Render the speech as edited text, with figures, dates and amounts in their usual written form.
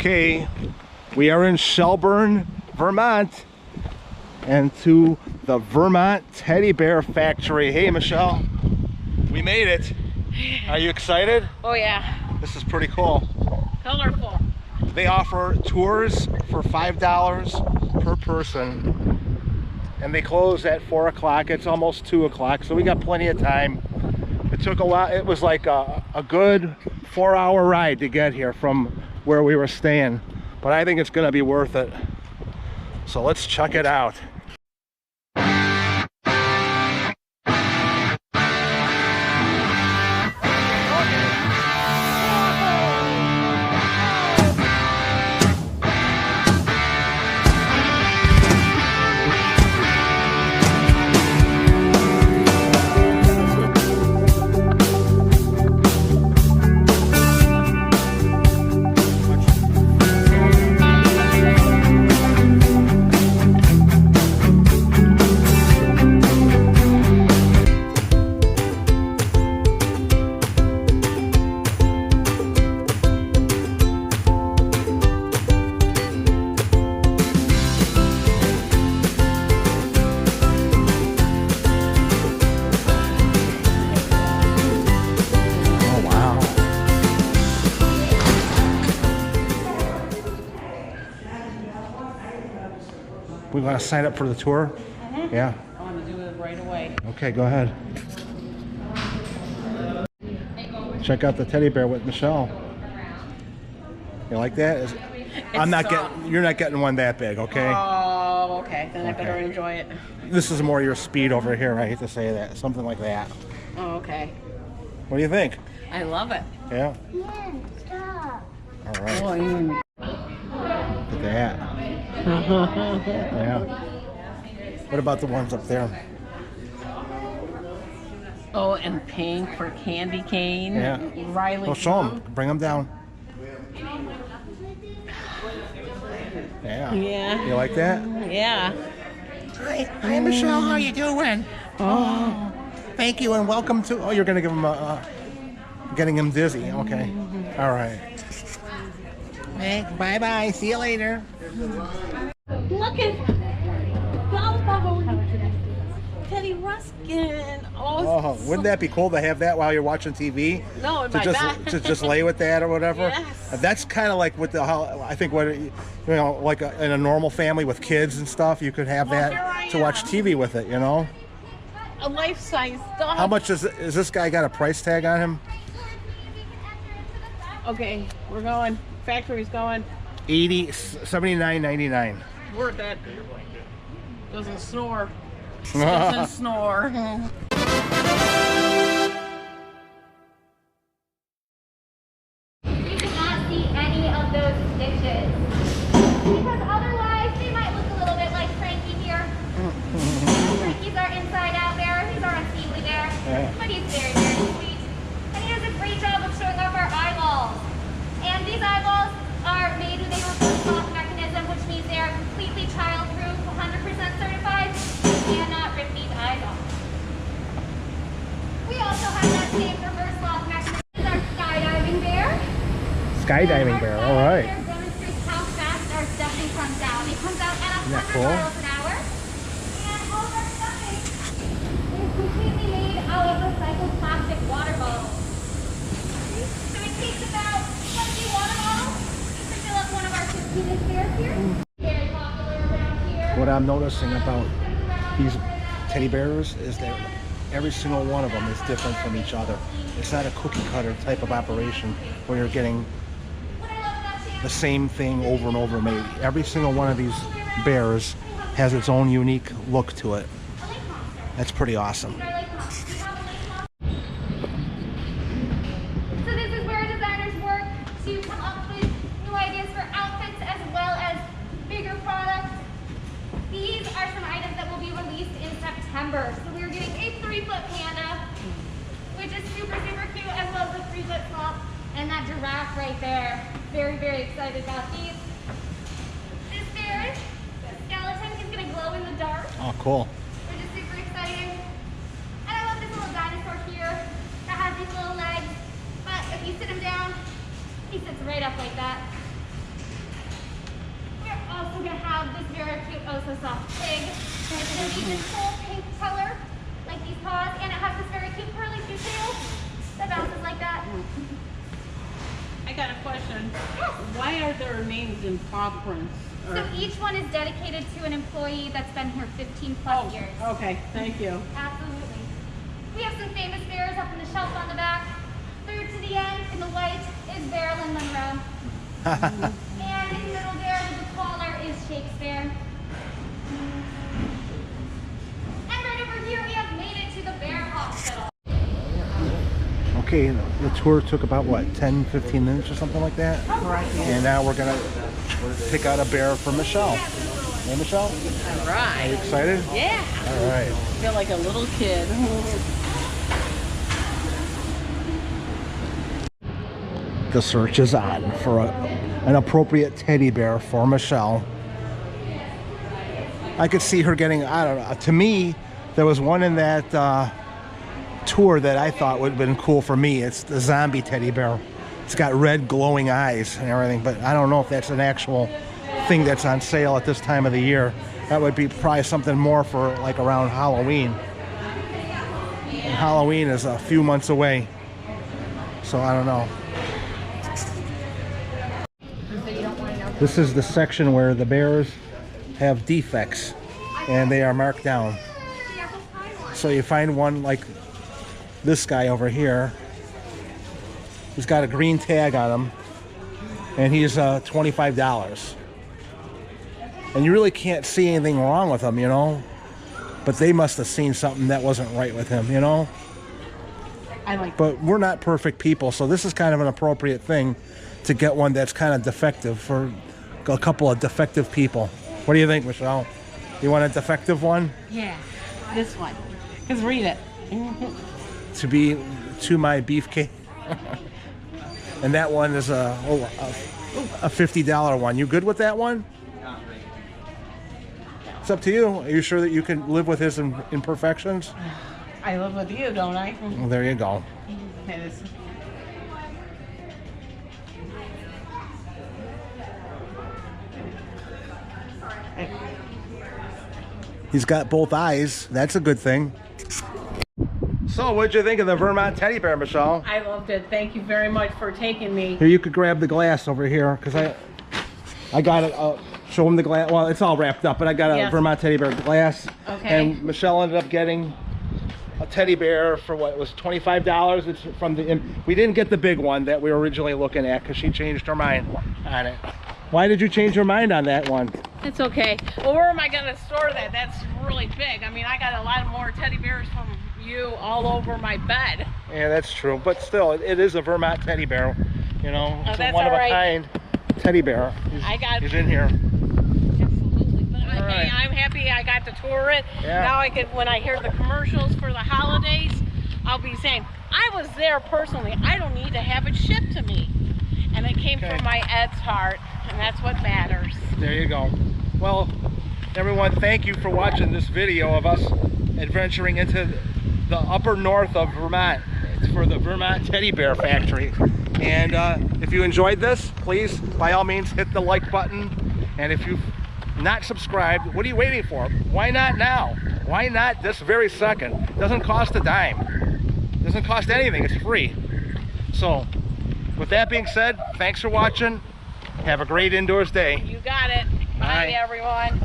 Okay, we are in Shelburne, Vermont, and to the Vermont Teddy Bear Factory. Hey, Michelle, we made it. Are you excited? Oh yeah. This is pretty cool. Colorful. They offer tours for $5 per person, and they close at 4 o'clock. It's almost 2 o'clock, so we got plenty of time. It took a while. It was like a good 4-hour ride to get here from where we were staying, but I think it's gonna be worth it. So let's check it out. We want to sign up for the tour? Mm-hmm. Yeah. I want to do it right away. Okay, go ahead. Check out the teddy bear with Michelle. You like that? You're not getting one that big, okay? Oh, okay. Then I better enjoy it. This is more your speed over here, I hate to say that. Something like that. Oh, okay. What do you think? I love it. Yeah? Yeah, stop. All right. Oh, Look at that. Yeah. What about the ones up there? Oh, and pink for candy cane. Yeah. Riley. Well, show them. Bring them down. Yeah. Yeah. You like that? Yeah. Hi, Michelle. How you doing? Oh, thank you and welcome to. Oh, you're gonna give him getting him dizzy. Okay. All right. Hey, bye bye. See you later. Look at Teddy Ruskin. Oh, wouldn't that be cool to have that while you're watching TV? No, in to my just bag. to just lay with that or whatever. Yes. That's kind of like I think like in a normal family with kids and stuff, you could have that to watch TV with it. You know. A life-size dog. How much is this guy got a price tag on him? Okay, we're going. Factory's going. $79.99. Worth it. Doesn't snore. Doesn't snore. You cannot see any of those stitches. Because otherwise, they might look a little bit like Frankie here. Frankie's our inside out bear. He's our unseemly bear. Yeah. But he's very, very sweet. And he does a great job of showing off our eyeballs. And these eyeballs are made with a reverse lock mechanism, which means they are completely child-proof, 100% certified. You cannot rip these eyes off. We also have that same reverse lock mechanism. This is our skydiving bear. Skydiving bear. All right. Our demonstrates how fast our stuffing comes out. It comes out at 100 Isn't that cool? miles an hour. And all of our stuffing is completely made out of recycled plastic water bottles. So it takes about 20 water bottles to fill up one of our 15-inch bears here. Very popular around here. What I'm noticing about these teddy bears is that every single one of them is different from each other. It's not a cookie cutter type of operation where you're getting the same thing over and over made. Every single one of these bears has its own unique look to it. That's pretty awesome. So this is where designers work to come up with new ideas for outfits as well as bigger products. These are some items that will be released in September. So we're getting a 3-foot panda, which is super, super cute, as well as a 3-foot slop, and that giraffe right there. Very, very excited about these. This bear, the skeleton, is gonna glow in the dark, Oh, cool. which is super exciting. And I love this little dinosaur here that has these little legs, but if you sit him down, he sits right up like that. to have this very cute Oso Soft pig. And it's going to be this whole pink color, like these paws, and it has this very cute curly tail that bounces like that. I got a question. Yes. Why are there names in paw prints? So each one is dedicated to an employee that's been here 15 plus years. Okay, thank you. Absolutely. We have some famous bears up on the shelf on the back. Third to the end in the white is Marilyn Monroe. And in the middle there with the collar is Shakespeare. And right over here we have made it to the bear hospital. Okay, the tour took about what, 10-15 minutes or something like that? Right. And now we're gonna pick out a bear for Michelle. Hey Michelle, All are you right. excited? Yeah. All right. I feel like a little kid. The search is on for an appropriate teddy bear for Michelle. I could see her getting, I don't know, to me, there was one in that tour that I thought would have been cool for me. It's the zombie teddy bear. It's got red glowing eyes and everything, but I don't know if that's an actual thing that's on sale at this time of the year. That would be probably something more for like around Halloween. And Halloween is a few months away, so I don't know. This is the section where the bears have defects and they are marked down. So you find one like this guy over here. He's got a green tag on him and he's $25. And you really can't see anything wrong with him, you know, but they must have seen something that wasn't right with him, you know. But we're not perfect people, so this is kind of an appropriate thing to get one that's kind of defective for a couple of defective people. What do you think, Michelle? You want a defective one? Yeah, this one. Because read it. To be to my beefcake. And that one is a $50 one. You good with that one? It's up to you. Are you sure that you can live with his imperfections? I live with you, don't I? Well, there you go. It is. He's got both eyes. That's a good thing. So, what'd you think of the Vermont Teddy Bear, Michelle? I loved it. Thank you very much for taking me. Here, you could grab the glass over here, because I got it. Show him the glass. Well, it's all wrapped up, but I got a Vermont Teddy Bear glass. Okay. And Michelle ended up getting a teddy bear for what, it was $25. It's from the. We didn't get the big one that we were originally looking at because she changed her mind on it. Why did you change your mind on that one? It's okay. Well, where am I going to store that? That's really big. I mean, I got a lot more teddy bears from you all over my bed. Yeah, that's true. But still, it is a Vermont teddy bear. You know, it's a one-of-a-kind teddy bear. He's in here. Absolutely. But hey, I'm happy I got to tour it. Yeah. Now I could, when I hear the commercials for the holidays, I'll be saying, I was there personally. I don't need to have it shipped to me. And it came from my Ed's heart, and that's what matters. There you go. Well, everyone, thank you for watching this video of us adventuring into the upper north of Vermont. It's for the Vermont Teddy Bear Factory. And if you enjoyed this, please, by all means, hit the like button. And if you've not subscribed, what are you waiting for? Why not now? Why not this very second? It doesn't cost a dime. It doesn't cost anything. It's free. So, with that being said, thanks for watching. Have a great indoors day. You got it. Bye, everyone.